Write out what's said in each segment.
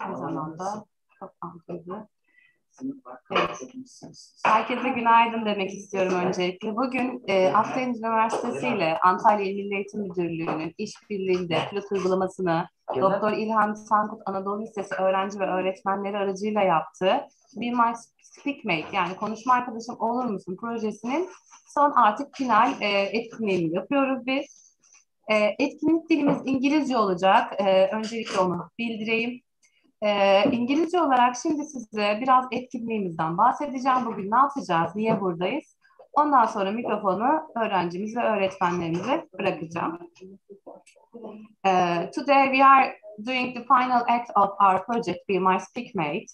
Aynı zamanda toplantıda. Evet. Herkese günaydın demek istiyorum öncelikle. Bugün Akdeniz Üniversitesi ile Antalya İl Milli Eğitim Müdürlüğü'nün işbirliğinde pilot uygulamasını Doktor İlham Tankut Anadolu Lisesi öğrenci ve öğretmenleri aracıyla yaptığı Be My Speakmate yani konuşma arkadaşım olur musun projesinin son artık final etkinliğini yapıyoruz biz. Etkinlik dilimiz İngilizce olacak. Öncelikle onu bildireyim. İngilizce olarak şimdi size biraz etkinliğimizden bahsedeceğim. Bugün ne yapacağız, niye buradayız? Ondan sonra mikrofonu öğrencimiz ve öğretmenlerimize bırakacağım. Today we are doing the final act of our project, Be My Speakmate.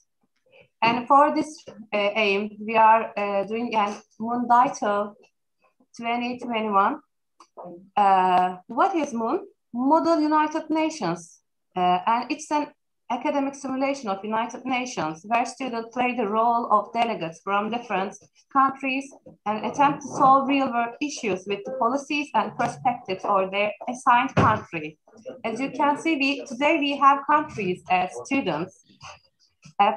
And for this aim, we are doing an Untitled 2021. What is MOON? Model United Nations. And it's an academic simulation of United Nations where students play the role of delegates from different countries and attempt to solve real-world issues with the policies and perspectives of their assigned country. As you can see, today we have countries as students.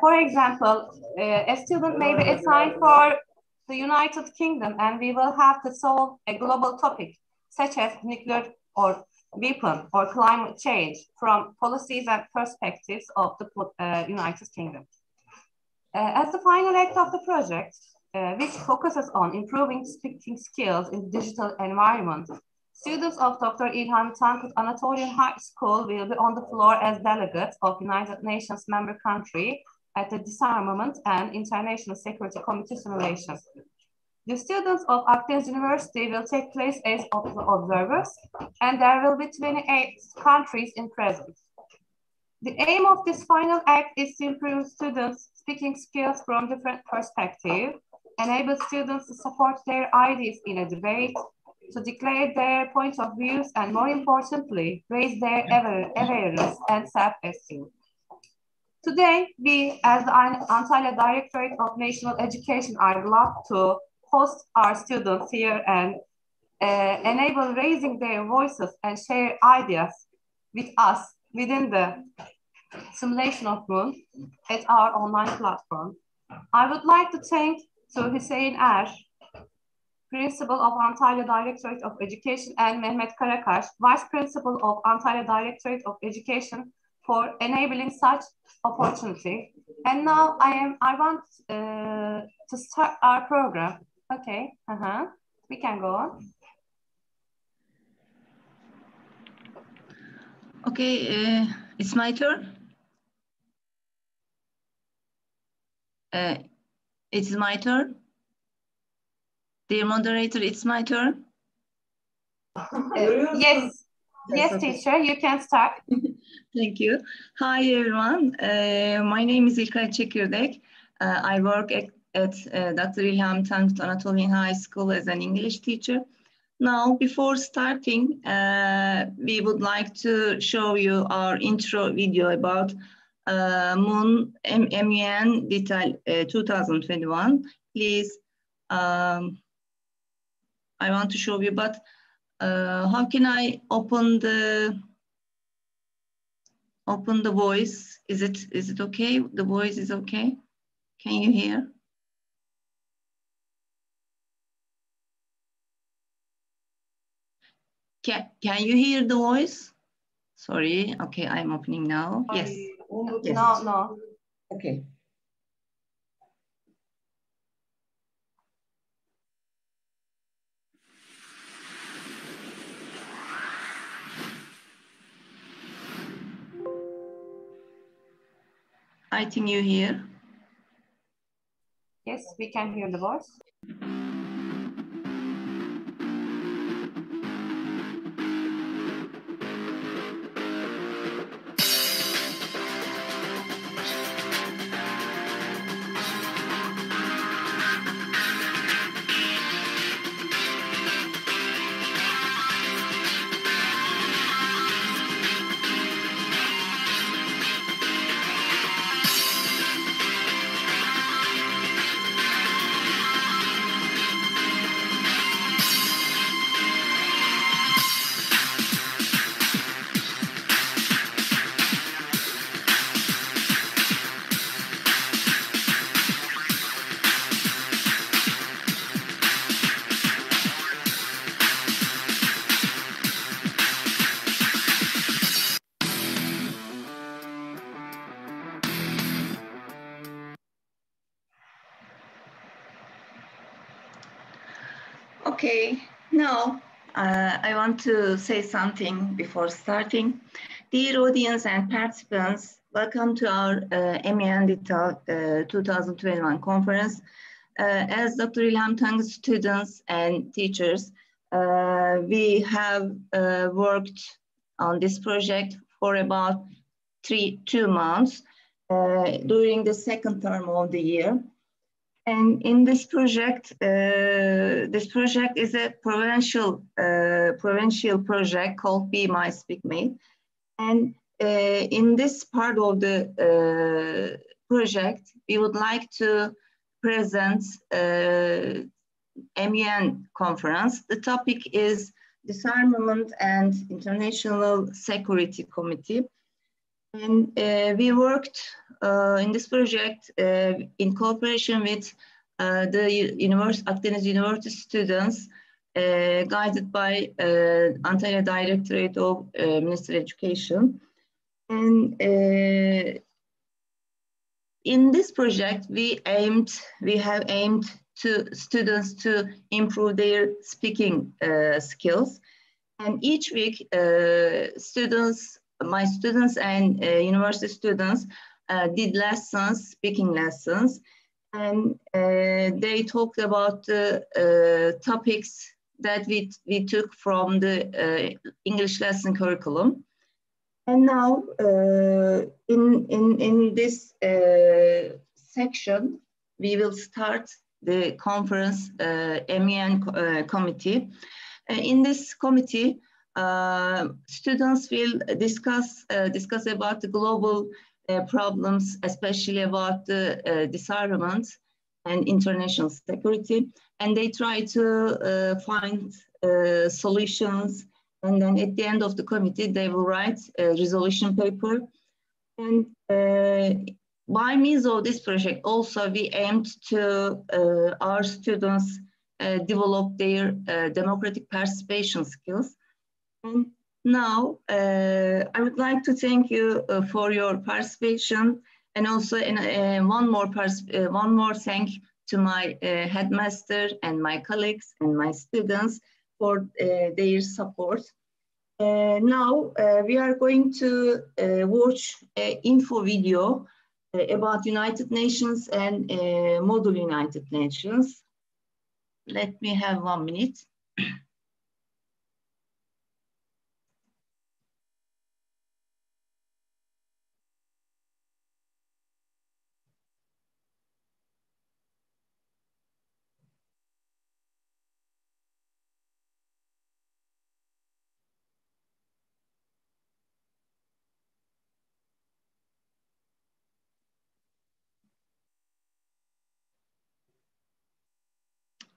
For example, a student may be assigned for the United Kingdom and we will have to solve a global topic such as nuclear or weapon or climate change from policies and perspectives of the United Kingdom. As the final act of the project, which focuses on improving speaking skills in the digital environment, students of Dr. İlham Tankut Anatolian High School will be on the floor as delegates of United Nations member country at the Disarmament and International Security Committee simulations. The students of Akdeniz University will take place as observers, and there will be 28 countries in presence. The aim of this final act is to improve students' speaking skills from different perspectives, enable students to support their ideas in a debate, to declare their points of views, and more importantly, raise their awareness and self-esteem. Today, we, as the Antalya Directorate of National Education, are glad to host our students here and enable raising their voices and share ideas with us within the simulation of MOON at our online platform. I would like to thank Hüseyin Principal of Antalya Directorate of Education, and Mehmet Karakaş, Vice Principal of Antalya Directorate of Education, for enabling such opportunity. And now I want to start our program. Okay, we can go on. Okay, it's my turn. It's my turn. Dear moderator, it's my turn. Yes, okay. Teacher, you can start. Thank you. Hi, everyone. My name is İlkay Çekirdek. I work at Dr. İlham Tankut Anatolian High School as an English teacher. Now, before starting, we would like to show you our intro video about MOON MUN Detail 2021. Please, I want to show you, but how can I open the voice? Is it okay? The voice is okay? Can you hear? Can you hear the voice? Sorry. Okay, I'm opening now. Yes. Yes. No. Okay. I think you hear. Yes, we can hear the voice. Okay, now I want to say something before starting. Dear audience and participants, welcome to our MENDITA 2021 conference. As Dr. İlham Tangı students and teachers, we have worked on this project for about 2 months during the second term of the year. And in this project is a provincial project called Be My Speakmate. And in this part of the project, we would like to present MEN conference. The topic is Disarmament and International Security Committee. And we worked in this project in cooperation with the Akdeniz University students guided by Antalya Directorate of Ministry of Education. And in this project, we have aimed to students to improve their speaking skills. And each week, my students and university students did lessons, speaking lessons, and they talked about the topics that we took from the English lesson curriculum. And now in this section, we will start the conference MEN committee. In this committee, students will discuss about the global problems, especially about the disarmament and international security, and they try to find solutions. And then at the end of the committee, they will write a resolution paper. And by means of this project, also we aimed to our students develop their democratic participation skills. And now I would like to thank you for your participation, and also one more thank to my headmaster and my colleagues and my students for their support. Now we are going to watch an info video about United Nations and Model United Nations. Let me have 1 minute.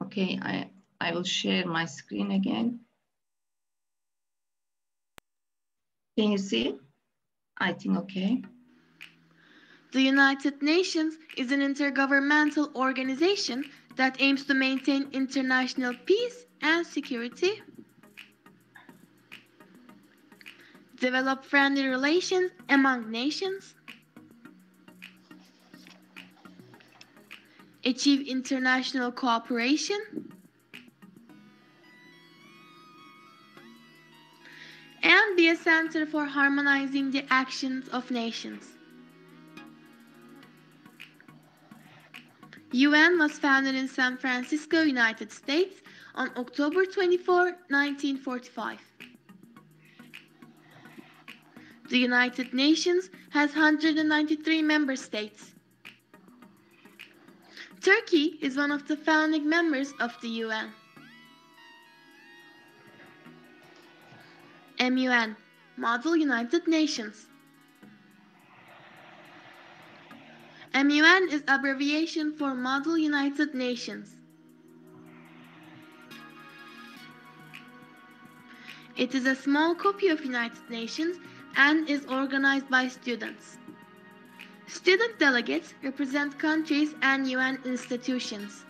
Okay, I will share my screen again. Can you see? I think okay. The United Nations is an intergovernmental organization that aims to maintain international peace and security, develop friendly relations among nations, achieve international cooperation, and be a center for harmonizing the actions of nations. UN was founded in San Francisco, United States on October 24, 1945. The United Nations has 193 member states. Turkey is one of the founding members of the UN. MUN, Model United Nations. MUN is abbreviation for Model United Nations. It is a small copy of United Nations and is organized by students. Student delegates represent countries and UN institutions.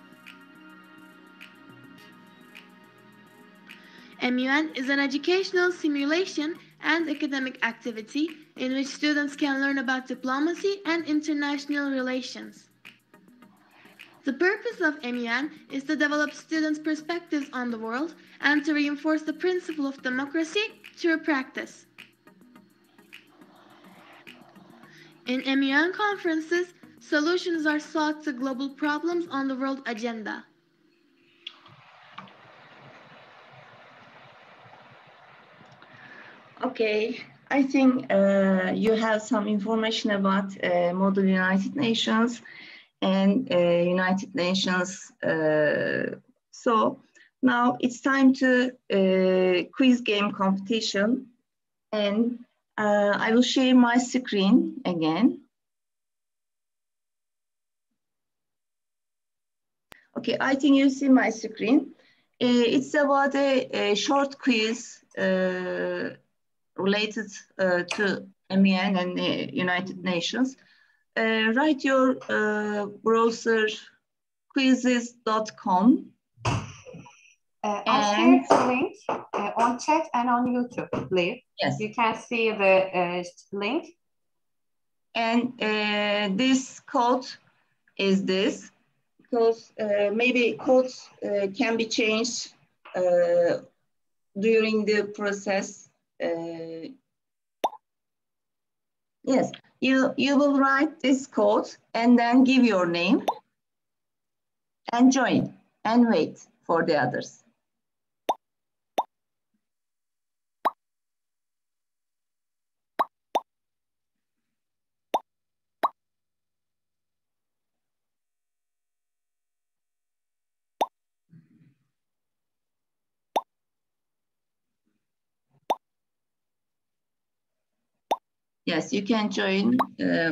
MUN is an educational simulation and academic activity in which students can learn about diplomacy and international relations. The purpose of MUN is to develop students' perspectives on the world and to reinforce the principle of democracy through practice. In MUN conferences, solutions are sought to global problems on the world agenda. Okay, I think you have some information about Model United Nations and United Nations. So now it's time to quiz game competition, and I will share my screen again. Okay, I think you see my screen. It's about a short quiz related to MUN and the United Nations. Write your browser quizzes.com. I shared the link on chat and on YouTube, please. Yes. You can see the link. And this code is this, because maybe codes can be changed during the process. Yes, you will write this code and then give your name and join and wait for the others. Yes, you can join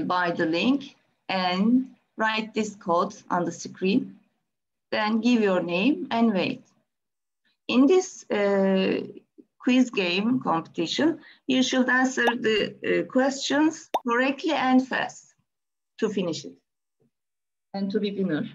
by the link and write this code on the screen, then give your name and wait. In this quiz game competition, you should answer the questions correctly and fast to finish it and to be winner.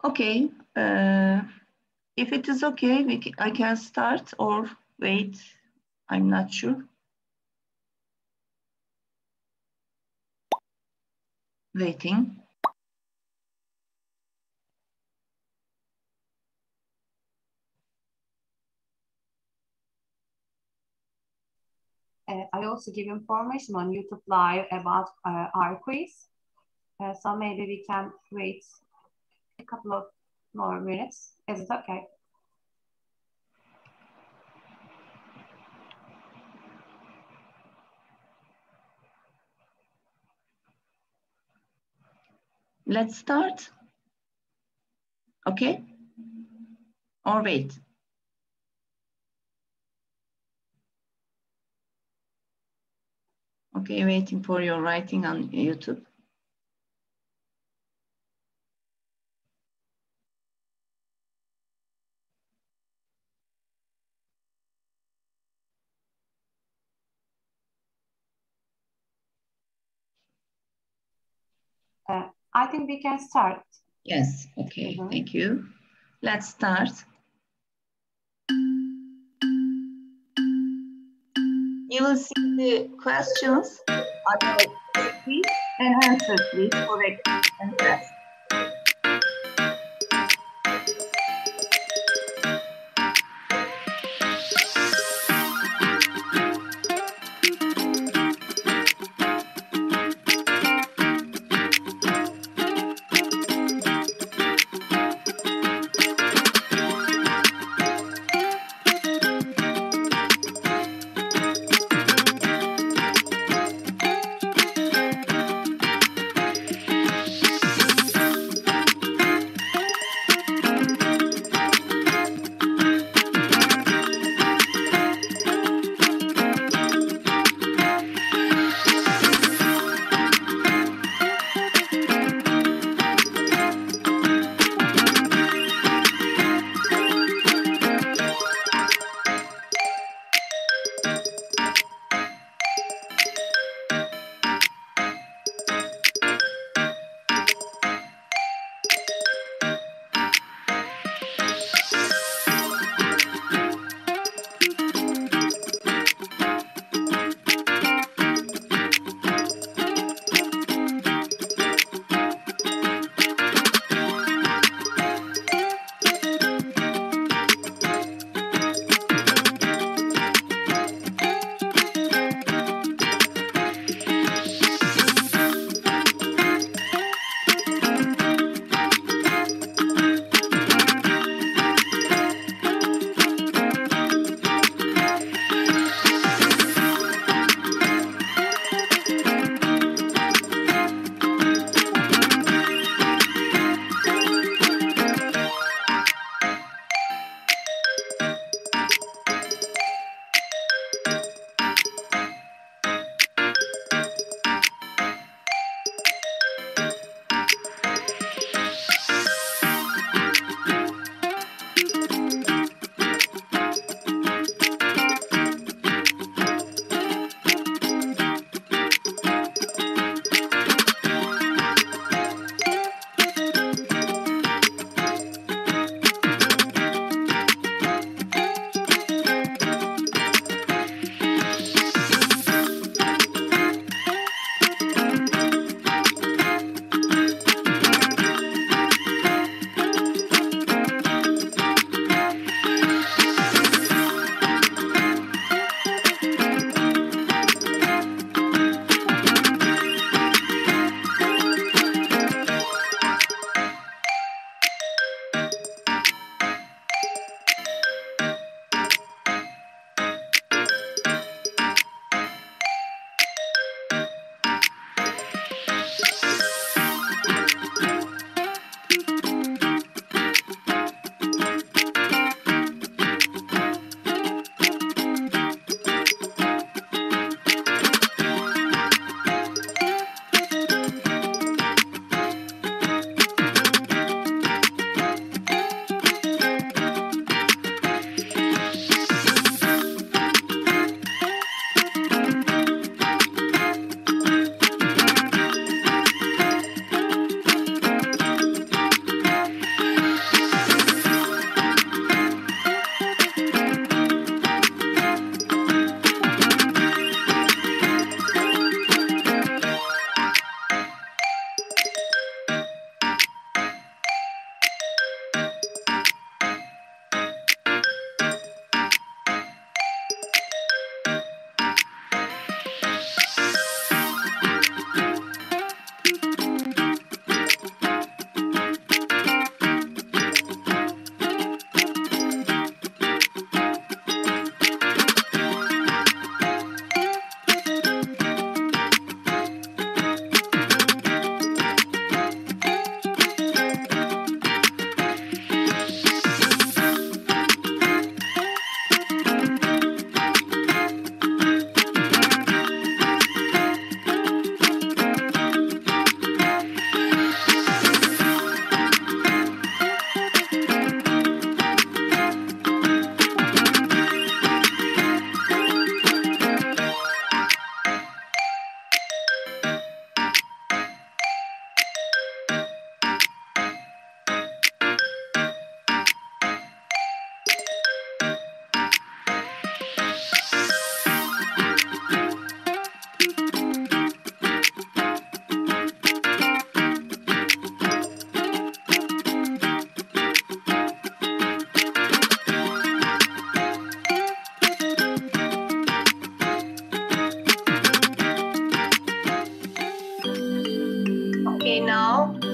Okay, if it is okay, I can start or wait, I'm not sure. Waiting. I also give information on YouTube Live about our quiz. So maybe we can wait a couple of more minutes. Is it okay? Let's start. Okay? Or wait. Okay, waiting for your writing on YouTube. I think we can start. Yes, okay, thank you. Let's start. You will see the questions on your screen and answer, please, correct and fast.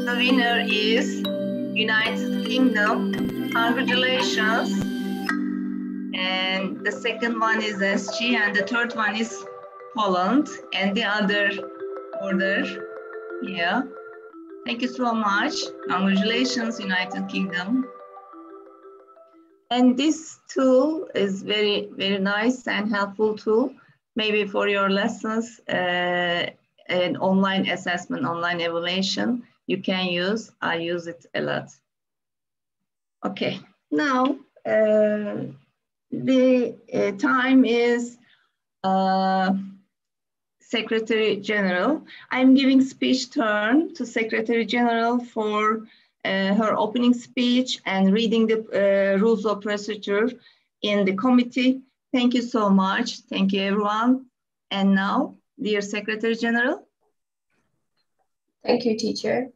the winner is United Kingdom. Congratulations. And the second one is SG, and the third one is Poland, and the other order. Yeah. Thank you so much. Congratulations, United Kingdom. And this tool is very, very nice and helpful tool, maybe for your lessons, an online assessment, online evaluation you can use. I use it a lot. Okay, now the time is Secretary General. I'm giving speech turn to Secretary General for her opening speech and reading the rules of procedure in the committee. Thank you so much. Thank you, everyone. And now, dear Secretary General. Thank you, teacher.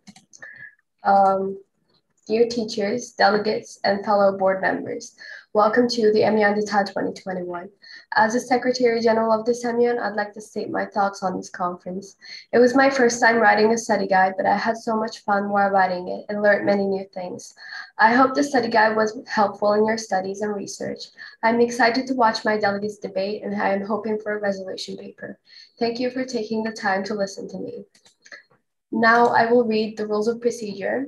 Dear teachers, delegates, and fellow board members, welcome to the Semyon Detail 2021. As the Secretary General of the Semyon, I'd like to state my thoughts on this conference. It was my first time writing a study guide, but I had so much fun while writing it and learned many new things. I hope the study guide was helpful in your studies and research. I'm excited to watch my delegates debate, and I am hoping for a resolution paper. Thank you for taking the time to listen to me. Now I will read the rules of procedure.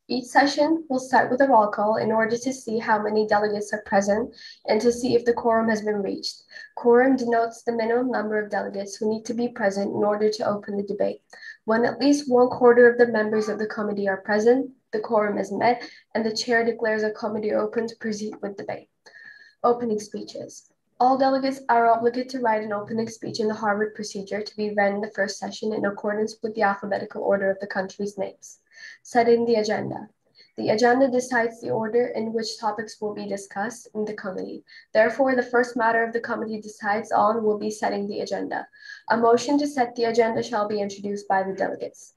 Each session will start with a roll call in order to see how many delegates are present and to see if the quorum has been reached. Quorum denotes the minimum number of delegates who need to be present in order to open the debate. When at least 1/4 of the members of the committee are present, the quorum is met and the chair declares a committee open to proceed with debate. Opening speeches. All delegates are obligated to write an opening speech in the Harvard procedure to be read in the first session in accordance with the alphabetical order of the country's names. Setting the agenda. The agenda decides the order in which topics will be discussed in the committee. Therefore, the first matter of the committee decides on will be setting the agenda. A motion to set the agenda shall be introduced by the delegates.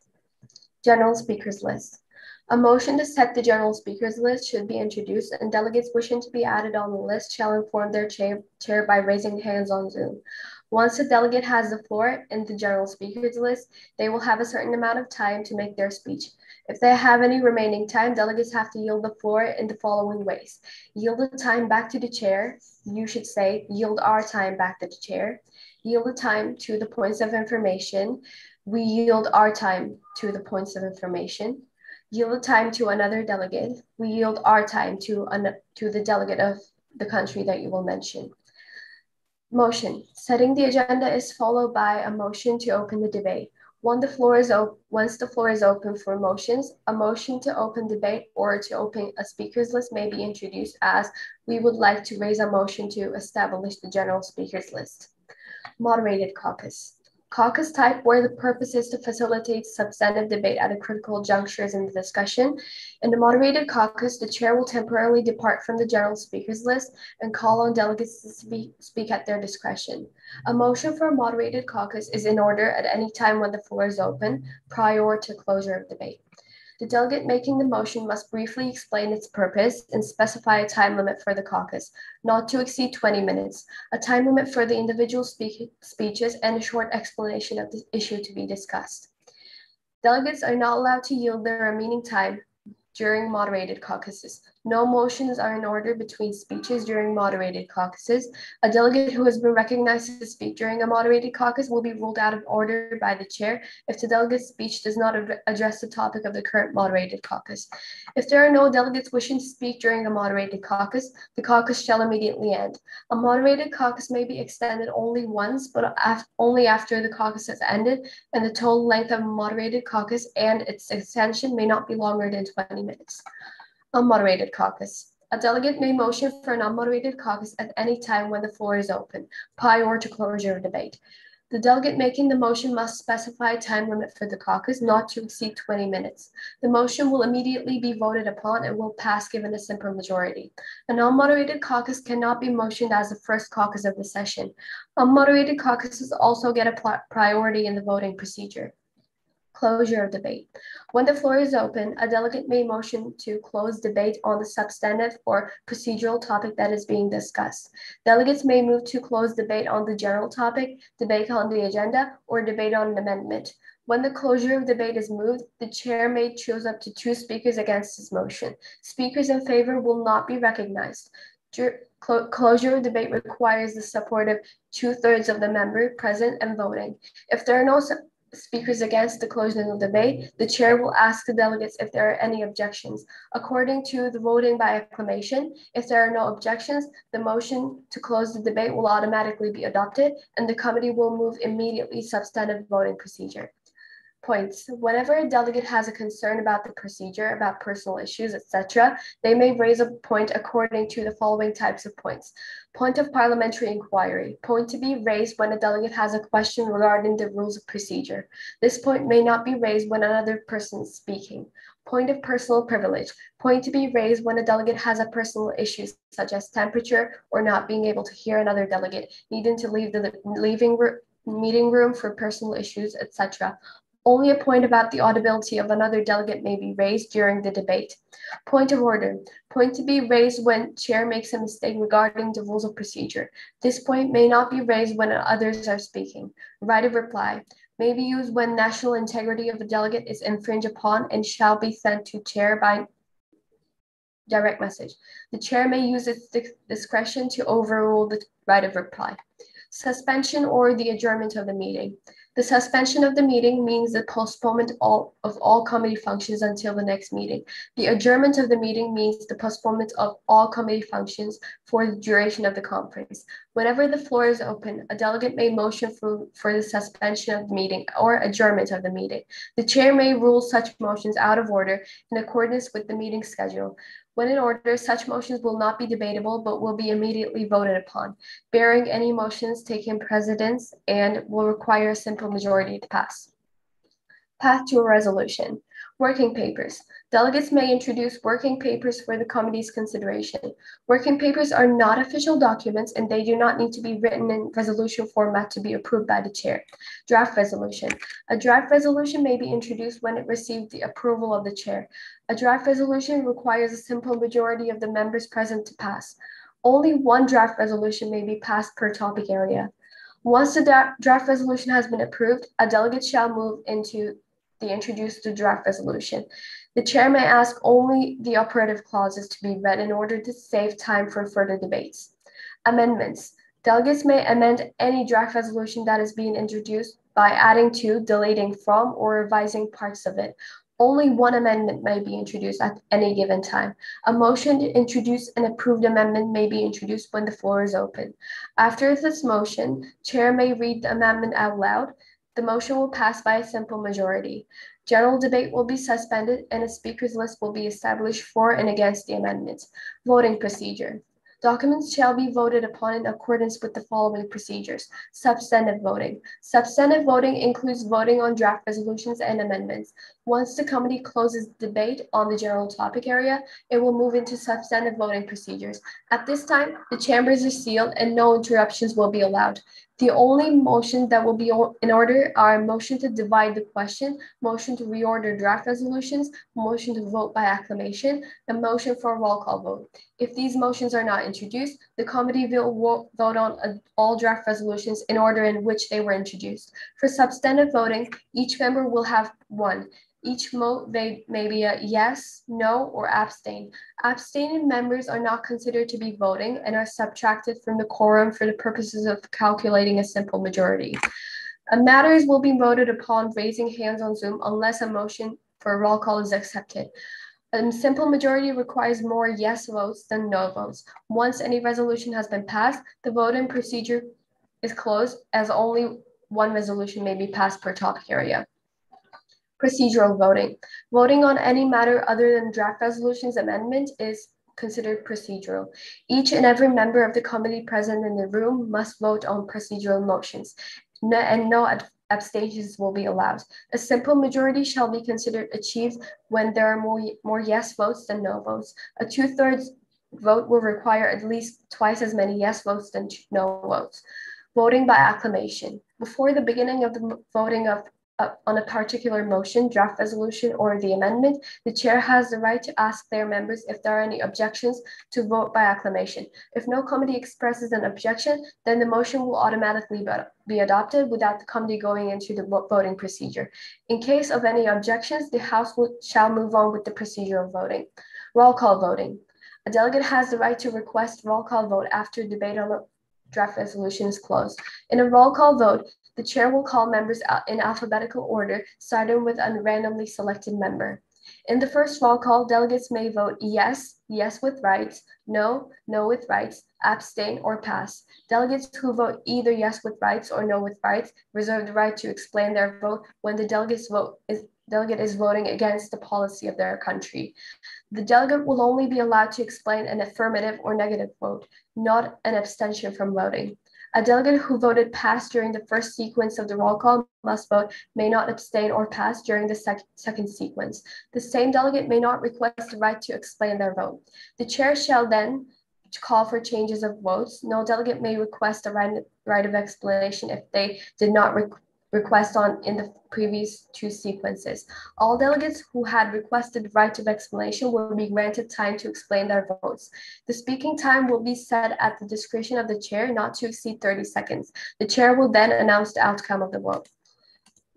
General speakers list. A motion to set the general speakers list should be introduced, and delegates wishing to be added on the list shall inform their chair by raising hands on Zoom. Once a delegate has the floor in the general speakers list, they will have a certain amount of time to make their speech. If they have any remaining time, delegates have to yield the floor in the following ways. Yield the time back to the chair. You should say, yield our time back to the chair. Yield the time to the points of information. We yield our time to the points of information. Yield the time to another delegate. We yield our time to the delegate of the country that you will mention. Motion. Setting the agenda is followed by a motion to open the debate. Once the floor is open for motions, a motion to open debate or to open a speakers list may be introduced, as we would like to raise a motion to establish the general speakers list. Moderated caucus. Caucus type, where the purpose is to facilitate substantive debate at a critical junctures in the discussion. In the moderated caucus, the chair will temporarily depart from the general speakers list and call on delegates to speak at their discretion. A motion for a moderated caucus is in order at any time when the floor is open, prior to closure of debate. The delegate making the motion must briefly explain its purpose and specify a time limit for the caucus, not to exceed 20 minutes, a time limit for the individual speeches, and a short explanation of the issue to be discussed. Delegates are not allowed to yield their remaining time during moderated caucuses. No motions are in order between speeches during moderated caucuses. A delegate who has been recognized to speak during a moderated caucus will be ruled out of order by the chair if the delegate's speech does not address the topic of the current moderated caucus. If there are no delegates wishing to speak during a moderated caucus, the caucus shall immediately end. A moderated caucus may be extended only once, but only after the caucus has ended, and the total length of a moderated caucus and its extension may not be longer than 20 minutes. Unmoderated caucus. A delegate may motion for an unmoderated caucus at any time when the floor is open, prior to closure of debate. The delegate making the motion must specify a time limit for the caucus, not to exceed 20 minutes. The motion will immediately be voted upon and will pass given a simple majority. An unmoderated caucus cannot be motioned as the first caucus of the session. Unmoderated caucuses also get a priority in the voting procedure. Closure of debate. When the floor is open, a delegate may motion to close debate on the substantive or procedural topic that is being discussed. Delegates may move to close debate on the general topic, debate on the agenda, or debate on an amendment. When the closure of debate is moved, the chair may choose up to 2 speakers against this motion. Speakers in favor will not be recognized. Closure of debate requires the support of 2/3 of the member present and voting. If there are no speakers against the closing of debate, the chair will ask the delegates if there are any objections. According to the voting by acclamation, if there are no objections, the motion to close the debate will automatically be adopted and the committee will move immediately substantive voting procedure. Points. Whenever a delegate has a concern about the procedure, about personal issues, etc., they may raise a point according to the following types of points. Point of parliamentary inquiry. Point to be raised when a delegate has a question regarding the rules of procedure. This point may not be raised when another person is speaking. Point of personal privilege. Point to be raised when a delegate has a personal issue such as temperature or not being able to hear another delegate, needing to leave the meeting room for personal issues, etc. Only a point about the audibility of another delegate may be raised during the debate. Point of order. Point to be raised when chair makes a mistake regarding the rules of procedure. This point may not be raised when others are speaking. Right of reply may be used when national integrity of a delegate is infringed upon and shall be sent to chair by direct message. The chair may use its discretion to overrule the right of reply. Suspension or the adjournment of the meeting. The suspension of the meeting means the postponement of all committee functions until the next meeting. The adjournment of the meeting means the postponement of all committee functions for the duration of the conference. Whenever the floor is open, a delegate may motion for the suspension of the meeting or adjournment of the meeting. The chair may rule such motions out of order in accordance with the meeting schedule. When in order, such motions will not be debatable, but will be immediately voted upon, bearing any motions taking precedence and will require a simple majority to pass. Path to a resolution. Working papers. Delegates may introduce working papers for the committee's consideration. Working papers are not official documents and they do not need to be written in resolution format to be approved by the chair. Draft resolution. A draft resolution may be introduced when it receives the approval of the chair. A draft resolution requires a simple majority of the members present to pass. Only one draft resolution may be passed per topic area. Once the draft resolution has been approved, a delegate shall move into the introduced the draft resolution. The chair may ask only the operative clauses to be read in order to save time for further debates. Amendments. Delegates may amend any draft resolution that is being introduced by adding to, deleting from, or revising parts of it. Only one amendment may be introduced at any given time. A motion to introduce an approved amendment may be introduced when the floor is open. After this motion, chair may read the amendment out loud. The motion will pass by a simple majority. General debate will be suspended and a speakers list will be established for and against the amendments. Voting procedure. Documents shall be voted upon in accordance with the following procedures. Substantive voting. Substantive voting includes voting on draft resolutions and amendments. Once the committee closes debate on the general topic area, it will move into substantive voting procedures. At this time, the chambers are sealed and no interruptions will be allowed. The only motions that will be in order are a motion to divide the question, motion to reorder draft resolutions, motion to vote by acclamation, and motion for a roll call vote. If these motions are not introduced, the committee will vote on all draft resolutions in order in which they were introduced. For substantive voting, each member will have one. Each vote may be a yes, no, or abstain. Abstaining members are not considered to be voting and are subtracted from the quorum for the purposes of calculating a simple majority. Matters will be voted upon raising hands on Zoom unless a motion for a roll call is accepted. A simple majority requires more yes votes than no votes. Once any resolution has been passed, the voting procedure is closed as only one resolution may be passed per topic area. Procedural voting. Voting on any matter other than draft resolutions amendment is considered procedural. Each and every member of the committee present in the room must vote on procedural motions, and no abstentions will be allowed. A simple majority shall be considered achieved when there are more yes votes than no votes. A 2/3 vote will require at least twice as many yes votes than no votes. Voting by acclamation. Before the beginning of the voting of on a particular motion, draft resolution, or the amendment, the chair has the right to ask their members if there are any objections to vote by acclamation. If no committee expresses an objection, then the motion will automatically be adopted without the committee going into the voting procedure. In case of any objections, the House shall move on with the procedural voting. Roll call voting. A delegate has the right to request roll call vote after debate on the draft resolution is closed. In a roll call vote, the chair will call members in alphabetical order, starting with a randomly selected member. In the first roll call, delegates may vote yes, yes with rights, no, no with rights, abstain, or pass. Delegates who vote either yes with rights or no with rights reserve the right to explain their vote when the delegate is voting against the policy of their country. The delegate will only be allowed to explain an affirmative or negative vote, not an abstention from voting. A delegate who voted pass during the first sequence of the roll call must vote may not abstain or pass during the second sequence. The same delegate may not request the right to explain their vote. The chair shall then call for changes of votes. No delegate may request a right of explanation if they did not request in the previous two sequences. All delegates who had requested right of explanation will be granted time to explain their votes. The speaking time will be set at the discretion of the chair, not to exceed 30 seconds. The chair will then announce the outcome of the vote.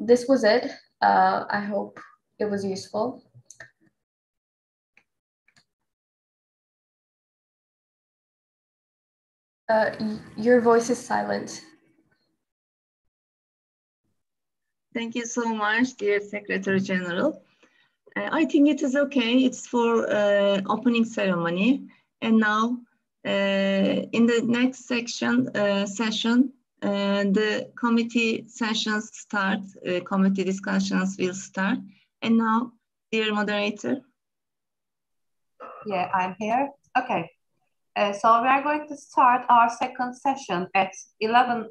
This was it. I hope it was useful. Your voice is silent. Thank you so much, dear Secretary General. I think it is okay. It's for opening ceremony. And now, in the next session, the committee sessions start, committee discussions will start. And now, dear moderator. Yeah, I'm here. Okay. So we are going to start our second session at 11:30.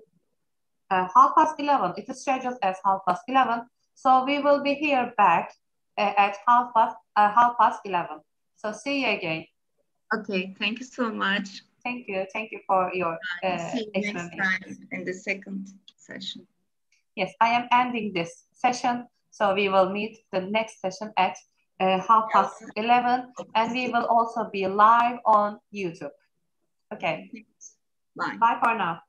It is scheduled as 11:30. So we will be here back at 11:30. So see you again. Okay, thank you so much. Thank you. Thank you for your see you next explanation. time in the second session. Yes, I am ending this session. So we will meet the next session at 11:30, and we will also be live on YouTube. Okay. Bye. Bye for now.